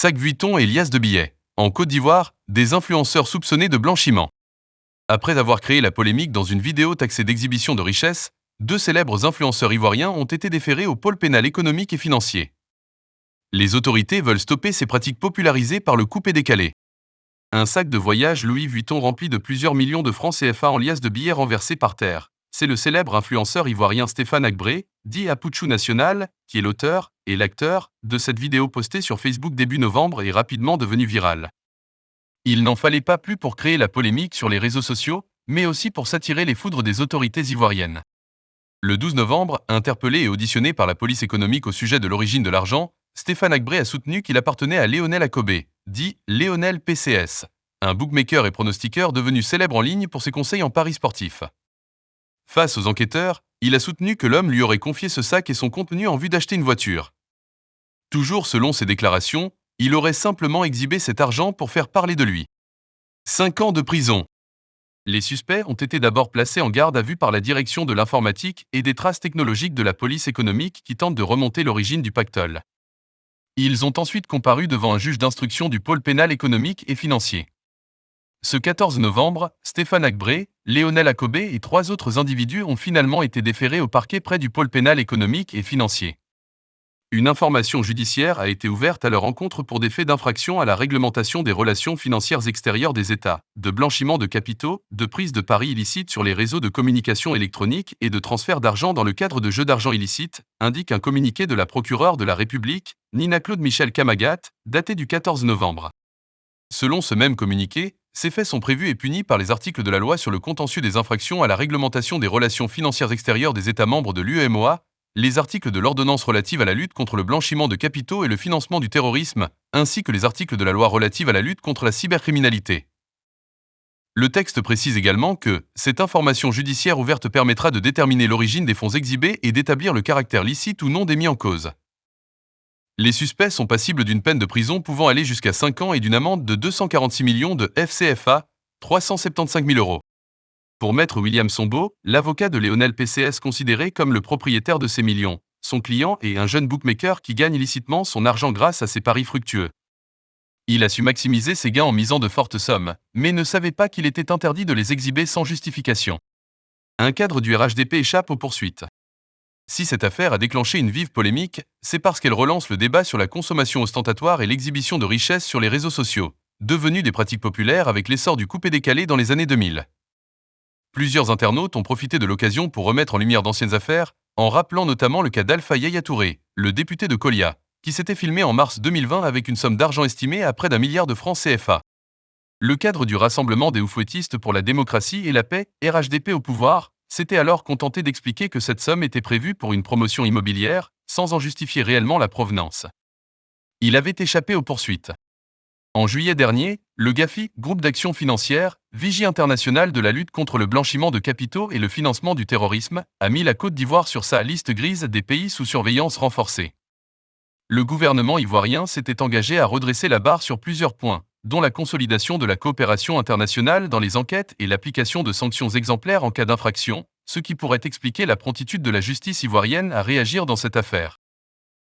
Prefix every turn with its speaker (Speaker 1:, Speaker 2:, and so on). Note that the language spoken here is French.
Speaker 1: Sac Vuitton et liasses de billets. En Côte d'Ivoire, des influenceurs soupçonnés de blanchiment. Après avoir créé la polémique dans une vidéo taxée d'exhibition de richesses, deux célèbres influenceurs ivoiriens ont été déférés au pôle pénal économique et financier. Les autorités veulent stopper ces pratiques popularisées par le coupé-décalé. Un sac de voyage Louis Vuitton rempli de plusieurs millions de francs CFA en liasses de billets renversés par terre. C'est le célèbre influenceur ivoirien Stéphane Agbré, dit Apouchou National, qui est l'auteur et l'acteur de cette vidéo postée sur Facebook début novembre et rapidement devenue virale. Il n'en fallait pas plus pour créer la polémique sur les réseaux sociaux, mais aussi pour s'attirer les foudres des autorités ivoiriennes. Le 12 novembre, interpellé et auditionné par la police économique au sujet de l'origine de l'argent, Stéphane Agbré a soutenu qu'il appartenait à Lionel Akobé, dit Lionel PCS, un bookmaker et pronostiqueur devenu célèbre en ligne pour ses conseils en paris sportifs. Face aux enquêteurs, il a soutenu que l'homme lui aurait confié ce sac et son contenu en vue d'acheter une voiture. Toujours selon ses déclarations, il aurait simplement exhibé cet argent pour faire parler de lui. 5 ans de prison. Les suspects ont été d'abord placés en garde à vue par la direction de l'informatique et des traces technologiques de la police économique qui tente de remonter l'origine du pactole. Ils ont ensuite comparu devant un juge d'instruction du pôle pénal économique et financier. Ce 14 novembre, Stéphane Agbré, Lionel Akobé et 3 autres individus ont finalement été déférés au parquet près du pôle pénal économique et financier. Une information judiciaire a été ouverte à leur encontre pour des faits d'infraction à la réglementation des relations financières extérieures des États, de blanchiment de capitaux, de prise de paris illicites sur les réseaux de communication électronique et de transfert d'argent dans le cadre de jeux d'argent illicites, indique un communiqué de la procureure de la République, Nina Claude Michel Kamagat, daté du 14 novembre. Selon ce même communiqué, ces faits sont prévus et punis par les articles de la loi sur le contentieux des infractions à la réglementation des relations financières extérieures des États membres de l'UEMOA, les articles de l'ordonnance relative à la lutte contre le blanchiment de capitaux et le financement du terrorisme, ainsi que les articles de la loi relative à la lutte contre la cybercriminalité. Le texte précise également que cette information judiciaire ouverte permettra de déterminer l'origine des fonds exhibés et d'établir le caractère licite ou non des mis en cause. Les suspects sont passibles d'une peine de prison pouvant aller jusqu'à 5 ans et d'une amende de 246 millions de FCFA, 375 000 euros. Pour Maître William Sombo, l'avocat de Lionel PCS considéré comme le propriétaire de ces millions, son client est un jeune bookmaker qui gagne illicitement son argent grâce à ses paris fructueux. Il a su maximiser ses gains en misant de fortes sommes, mais ne savait pas qu'il était interdit de les exhiber sans justification. Un cadre du RHDP échappe aux poursuites. Si cette affaire a déclenché une vive polémique, c'est parce qu'elle relance le débat sur la consommation ostentatoire et l'exhibition de richesses sur les réseaux sociaux, devenus des pratiques populaires avec l'essor du coupé-décalé dans les années 2000. Plusieurs internautes ont profité de l'occasion pour remettre en lumière d'anciennes affaires, en rappelant notamment le cas d'Alpha Yaya Touré, le député de Kolia, qui s'était filmé en mars 2020 avec une somme d'argent estimée à près d'1 milliard de francs CFA. Le cadre du Rassemblement des oufouettistes pour la démocratie et la paix, RHDP au pouvoir, s'était alors contenté d'expliquer que cette somme était prévue pour une promotion immobilière, sans en justifier réellement la provenance. Il avait échappé aux poursuites. En juillet dernier, le GAFI, Groupe d'action financière, vigie internationale de la lutte contre le blanchiment de capitaux et le financement du terrorisme, a mis la Côte d'Ivoire sur sa liste grise des pays sous surveillance renforcée. Le gouvernement ivoirien s'était engagé à redresser la barre sur plusieurs points, dont la consolidation de la coopération internationale dans les enquêtes et l'application de sanctions exemplaires en cas d'infraction, ce qui pourrait expliquer la promptitude de la justice ivoirienne à réagir dans cette affaire.